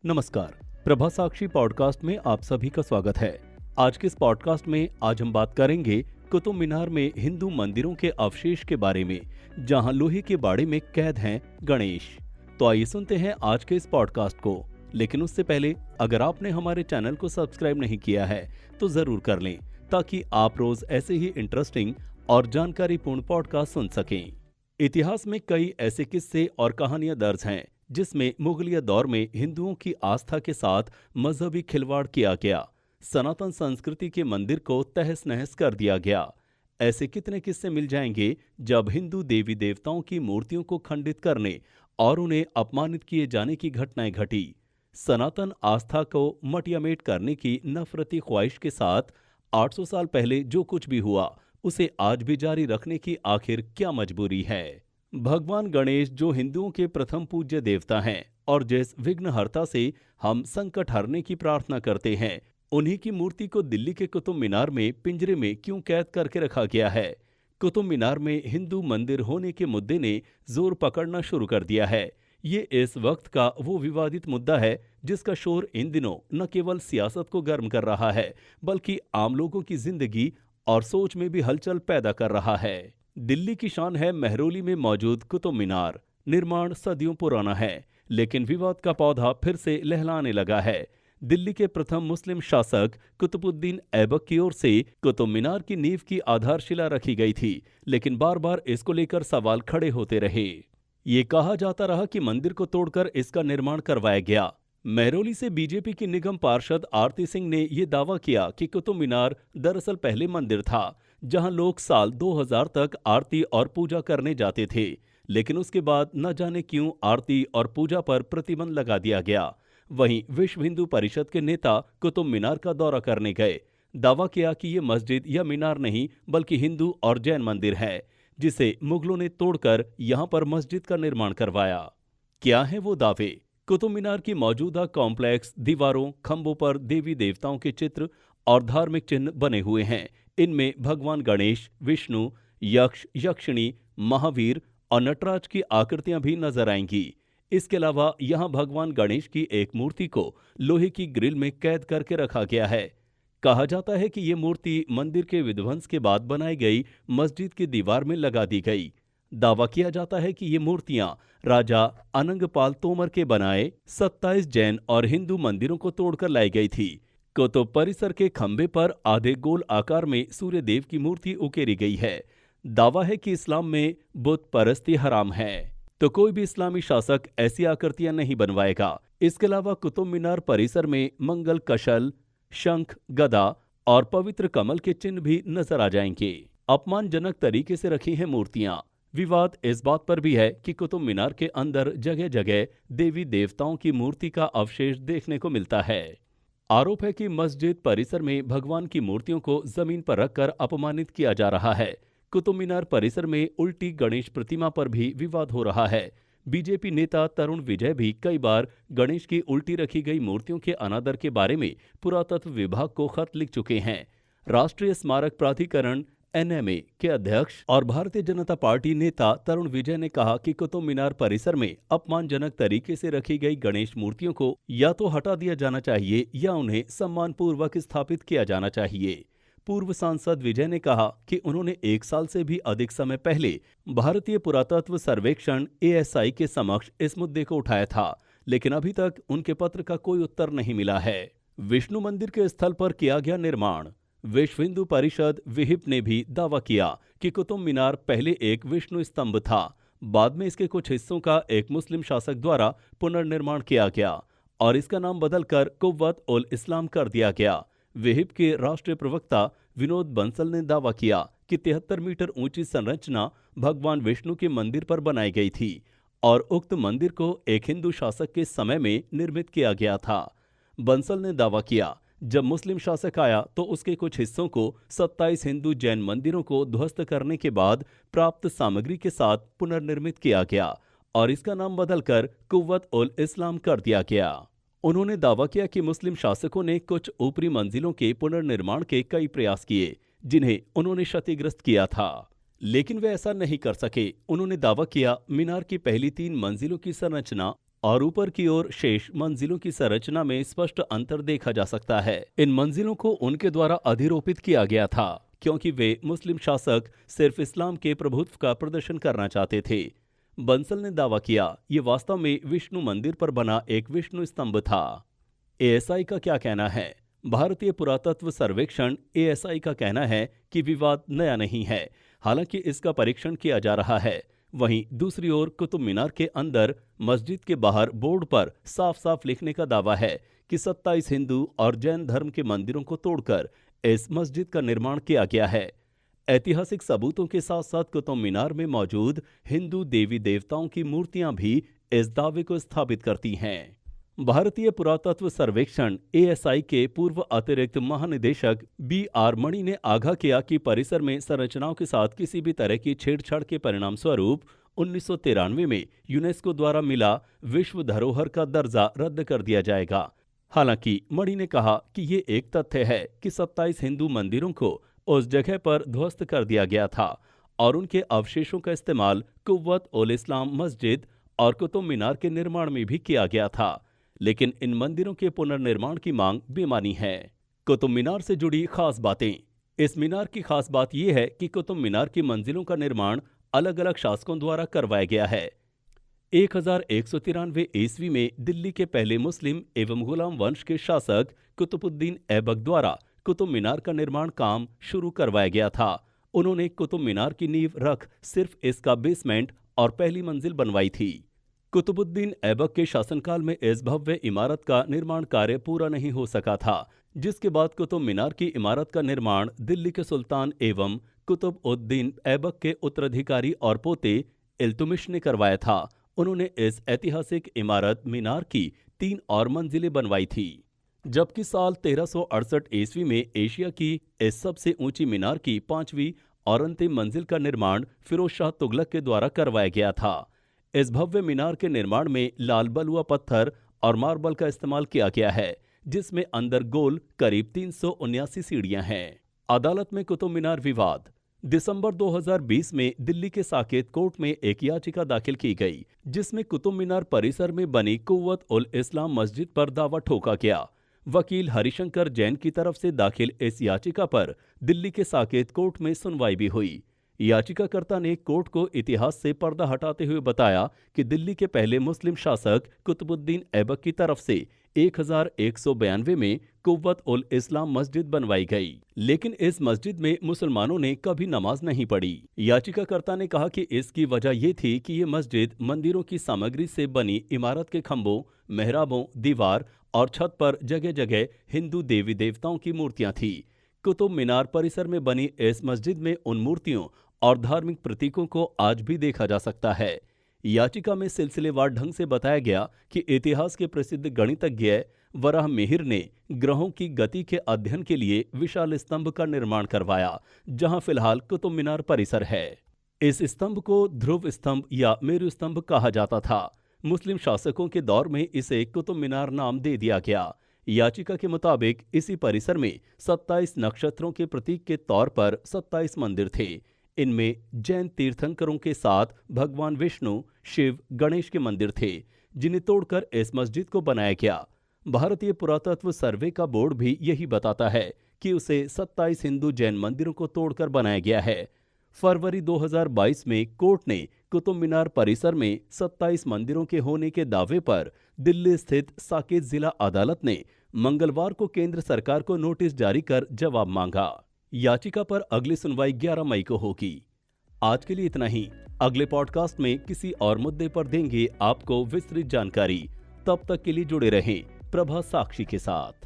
नमस्कार। प्रभा साक्षी पॉडकास्ट में आप सभी का स्वागत है। आज के इस पॉडकास्ट में आज हम बात करेंगे कुतुब मीनार में हिंदू मंदिरों के अवशेष के बारे में, जहां लोहे के बाड़े में कैद हैं गणेश। तो आइए सुनते हैं आज के इस पॉडकास्ट को। लेकिन उससे पहले अगर आपने हमारे चैनल को सब्सक्राइब नहीं किया है तो जरूर कर लें, ताकि आप रोज ऐसे ही इंटरेस्टिंग और जानकारीपूर्ण पॉडकास्ट सुन सकें। इतिहास में कई ऐसे किस्से और कहानियां दर्ज हैं जिसमें मुगलिया दौर में हिंदुओं की आस्था के साथ मजहबी खिलवाड़ किया गया, सनातन संस्कृति के मंदिर को तहस नहस कर दिया गया। ऐसे कितने किस्से मिल जाएंगे जब हिंदू देवी देवताओं की मूर्तियों को खंडित करने और उन्हें अपमानित किए जाने की घटनाएं घटी। सनातन आस्था को मटियामेट करने की नफरती ख्वाहिश के साथ 800 साल पहले जो कुछ भी हुआ उसे आज भी जारी रखने की आखिर क्या मजबूरी है। भगवान गणेश जो हिंदुओं के प्रथम पूज्य देवता हैं और जिस विघ्नहर्ता से हम संकट हरने की प्रार्थना करते हैं, उन्हीं की मूर्ति को दिल्ली के कुतुब मीनार में पिंजरे में क्यों कैद करके रखा गया है। कुतुब मीनार में हिंदू मंदिर होने के मुद्दे ने जोर पकड़ना शुरू कर दिया है। ये इस वक्त का वो विवादित मुद्दा है जिसका शोर इन दिनों न केवल सियासत को गर्म कर रहा है, बल्कि आम लोगों की जिंदगी और सोच में भी हलचल पैदा कर रहा है। दिल्ली की शान है महरौली में मौजूद कुतुब मीनार। निर्माण सदियों पुराना है, लेकिन विवाद का पौधा फिर से लहलाने लगा है। दिल्ली के प्रथम मुस्लिम शासक कुतुबुद्दीन ऐबक की ओर से कुतुब मीनार की नींव की आधारशिला रखी गई थी, लेकिन बार बार इसको लेकर सवाल खड़े होते रहे। ये कहा जाता रहा कि मंदिर को तोड़कर इसका निर्माण करवाया गया। महरौली से बीजेपी की निगम पार्षद आरती सिंह ने ये दावा किया कि कुतुब मीनार दरअसल पहले मंदिर था, जहां लोग साल 2000 तक आरती और पूजा करने जाते थे, लेकिन उसके बाद न जाने क्यों आरती और पूजा पर प्रतिबंध लगा दिया गया। वहीं विश्व हिंदू परिषद के नेता कुतुब मीनार का दौरा करने गए, दावा किया कि ये मस्जिद या मीनार नहीं बल्कि हिंदू और जैन मंदिर है, जिसे मुगलों ने तोड़कर यहां पर मस्जिद का निर्माण करवाया। क्या है वो दावे? कुतुब मीनार की मौजूदा कॉम्प्लेक्स दीवारों खंभों पर देवी देवताओं के चित्र और धार्मिक चिन्ह बने हुए हैं। इनमें भगवान गणेश, विष्णु, यक्ष, यक्षिणी, महावीर और नटराज की आकृतियां भी नजर आएंगी। इसके अलावा यहां भगवान गणेश की एक मूर्ति को लोहे की ग्रिल में कैद करके रखा गया है। कहा जाता है कि ये मूर्ति मंदिर के विध्वंस के बाद बनाई गई मस्जिद की दीवार में लगा दी गई। दावा किया जाता है कि ये मूर्तियां राजा अनंगपाल तोमर के बनाए 27 जैन और हिंदू मंदिरों को तोड़कर लाई गई थी। कुतुब परिसर के खंभे पर आधे गोल आकार में सूर्य देव की मूर्ति उकेरी गई है। दावा है कि इस्लाम में बुत परस्ती हराम है, तो कोई भी इस्लामी शासक ऐसी आकृतियां नहीं बनवाएगा। इसके अलावा कुतुब मीनार परिसर में मंगल कशल, शंख, गदा और पवित्र कमल के चिन्ह भी नजर आ जाएंगे। अपमानजनक तरीके से रखी हैं मूर्तियां। विवाद इस बात पर भी है कि कुतुब मीनार के अंदर जगह जगह देवी देवताओं की मूर्ति का अवशेष देखने को मिलता है। आरोप है कि मस्जिद परिसर में भगवान की मूर्तियों को जमीन पर रखकर अपमानित किया जा रहा है। कुतुब मीनार परिसर में उल्टी गणेश प्रतिमा पर भी विवाद हो रहा है। बीजेपी नेता तरुण विजय भी कई बार गणेश की उल्टी रखी गई मूर्तियों के अनादर के बारे में पुरातत्व विभाग को खत लिख चुके हैं। राष्ट्रीय स्मारक प्राधिकरण एनएमए के अध्यक्ष और भारतीय जनता पार्टी नेता तरुण विजय ने कहा कि कुतुब मीनार परिसर में अपमानजनक तरीके से रखी गई गणेश मूर्तियों को या तो हटा दिया जाना चाहिए या उन्हें सम्मानपूर्वक स्थापित किया जाना चाहिए। पूर्व सांसद विजय ने कहा कि उन्होंने 1 साल से भी अधिक समय पहले भारतीय पुरातत्व सर्वेक्षण एएसआई के समक्ष इस मुद्दे को उठाया था, लेकिन अभी तक उनके पत्र का कोई उत्तर नहीं मिला है। विष्णु मंदिर के स्थल पर किया गया निर्माण। विश्व हिंदू परिषद विहिप ने भी दावा किया कि कुतुब मीनार पहले एक विष्णु स्तंभ था, बाद में इसके कुछ हिस्सों का एक मुस्लिम शासक द्वारा पुनर्निर्माण किया गया और इसका नाम बदलकर कुव्वत उल इस्लाम कर दिया गया। विहिप के राष्ट्रीय प्रवक्ता विनोद बंसल ने दावा किया कि 73 मीटर ऊंची संरचना भगवान विष्णु के मंदिर पर बनाई गई थी और उक्त मंदिर को एक हिंदू शासक के समय में निर्मित किया गया था। बंसल ने दावा किया, जब मुस्लिम शासक आया तो उसके कुछ हिस्सों को 27 हिंदू जैन मंदिरों को ध्वस्त करने के बाद प्राप्त सामग्री के साथ पुनर्निर्मित किया गया और इसका नाम बदलकर कुव्वत उल इस्लाम कर दिया गया। उन्होंने दावा किया कि मुस्लिम शासकों ने कुछ ऊपरी मंजिलों के पुनर्निर्माण के कई प्रयास किए, जिन्हें उन्होंने क्षतिग्रस्त किया था, लेकिन वे ऐसा नहीं कर सके। उन्होंने दावा किया, मीनार की पहली 3 मंजिलों की संरचना और ऊपर की ओर शेष मंजिलों की संरचना में स्पष्ट अंतर देखा जा सकता है। इन मंजिलों को उनके द्वारा अधिरोपित किया गया था क्योंकि वे मुस्लिम शासक सिर्फ इस्लाम के प्रभुत्व का प्रदर्शन करना चाहते थे। बंसल ने दावा किया, ये वास्तव में विष्णु मंदिर पर बना एक विष्णु स्तंभ था। एएसआई का क्या कहना है? भारतीय पुरातत्व सर्वेक्षण एएसआई का कहना है कि विवाद नया नहीं है, हालांकि इसका परीक्षण किया जा रहा है। वहीं दूसरी ओर कुतुब मीनार के अंदर मस्जिद के बाहर बोर्ड पर साफ साफ लिखने का दावा है कि 27 हिंदू और जैन धर्म के मंदिरों को तोड़कर इस मस्जिद का निर्माण किया गया है। ऐतिहासिक सबूतों के साथ साथ कुतुब मीनार में मौजूद हिंदू देवी देवताओं की मूर्तियां भी इस दावे को स्थापित करती हैं। भारतीय पुरातत्व सर्वेक्षण एएसआई के पूर्व अतिरिक्त महानिदेशक बी.आर. मणि ने आगाह किया कि परिसर में संरचनाओं के साथ किसी भी तरह की छेड़छाड़ के परिणाम स्वरूप 1993 में यूनेस्को द्वारा मिला विश्व धरोहर का दर्जा रद्द कर दिया जाएगा। हालांकि मणि ने कहा कि ये एक तथ्य है कि 27 हिंदू मंदिरों को उस जगह पर ध्वस्त कर दिया गया था और उनके अवशेषों का इस्तेमाल कुव्वत उल इस्लाम मस्जिद और कुतुब मीनार के निर्माण में भी किया गया था, लेकिन इन मंदिरों के पुनर्निर्माण की मांग बेमानी है। कुतुब मीनार से जुड़ी खास बातें। इस मीनार की खास बात यह है कि कुतुब मीनार की मंजिलों का निर्माण अलग अलग शासकों द्वारा करवाया गया है। 1193 ईस्वी में दिल्ली के पहले मुस्लिम एवं गुलाम वंश के शासक कुतुबुद्दीन ऐबक द्वारा कुतुब मीनार का निर्माण काम शुरू करवाया गया था। उन्होंने कुतुब मीनार की नींव रख सिर्फ इसका बेसमेंट और पहली मंजिल बनवाई थी। कुतुबुद्दीन ऐबक के शासनकाल में इस भव्य इमारत का निर्माण कार्य पूरा नहीं हो सका था, जिसके बाद कुतुब मीनार की इमारत का निर्माण दिल्ली के सुल्तान एवं कुतुब-उद-दीन ऐबक के उत्तराधिकारी और पोते इल्तुमिश ने करवाया था। उन्होंने इस ऐतिहासिक इमारत मीनार की 3 और मंजिलें बनवाई थी, जबकि साल 1368 ईस्वी में एशिया की इस सबसे ऊंची मीनार की 5वीं और अंतिम मंजिल का निर्माण फिरोज शाह तुगलक के द्वारा करवाया गया था। इस भव्य मीनार के निर्माण में लाल बलुआ पत्थर और मार्बल का इस्तेमाल किया गया है, जिसमें अंदर गोल करीब 379 सीढ़ियां हैं। अदालत में कुतुब मीनार विवाद। दिसंबर 2020 में दिल्ली के साकेत कोर्ट में एक याचिका दाखिल की गई, जिसमें कुतुब मीनार परिसर में बनी कुव्वत उल इस्लाम मस्जिद पर दावा ठोका गया। वकील हरिशंकर जैन की तरफ से दाखिल इस याचिका पर दिल्ली के साकेत कोर्ट में सुनवाई भी हुई। याचिकाकर्ता ने कोर्ट को इतिहास से पर्दा हटाते हुए बताया कि दिल्ली के पहले मुस्लिम शासक कुतुबुद्दीन ऐबक की तरफ से 1192 में कुव्वत उल इस्लाम मस्जिद बनवाई गई, लेकिन इस मस्जिद में मुसलमानों ने कभी नमाज नहीं पढ़ी। याचिकाकर्ता ने कहा कि इसकी वजह ये थी कि ये मस्जिद मंदिरों की सामग्री से बनी इमारत के खंभों, मेहराबों, दीवार और छत पर जगह जगह हिंदू देवी देवताओं की मूर्तियां थी। कुतुब मीनार परिसर में बनी इस मस्जिद में उन मूर्तियों और धार्मिक प्रतीकों को आज भी देखा जा सकता है। याचिका में सिलसिलेवार ढंग से बताया गया कि इतिहास के प्रसिद्ध गणितज्ञ वराहमिहिर ने ग्रहों की गति के अध्ययन के लिए विशाल स्तंभ का निर्माण करवाया, जहां फिलहाल कुतुब मीनार परिसर है। इस स्तंभ को ध्रुव स्तंभ या मेरु स्तंभ कहा जाता था। मुस्लिम शासकों के दौर में इसे कुतुब मीनार नाम दे दिया गया। याचिका के मुताबिक इसी परिसर में 27 नक्षत्रों के प्रतीक के तौर पर 27 मंदिर थे। इनमें जैन तीर्थंकरों के साथ भगवान विष्णु, शिव, गणेश के मंदिर थे, जिन्हें तोड़कर इस मस्जिद को बनाया गया। भारतीय पुरातत्व सर्वे का बोर्ड भी यही बताता है कि उसे 27 हिंदू जैन मंदिरों को तोड़कर बनाया गया है। फरवरी 2022 में कोर्ट ने कुतुब मीनार परिसर में 27 मंदिरों के होने के दावे पर दिल्ली स्थित साकेत जिला अदालत ने मंगलवार को केंद्र सरकार को नोटिस जारी कर जवाब मांगा। याचिका पर अगली सुनवाई 11 मई को होगी। आज के लिए इतना ही। अगले पॉडकास्ट में किसी और मुद्दे पर देंगे आपको विस्तृत जानकारी। तब तक के लिए जुड़े रहें प्रभा साक्षी के साथ।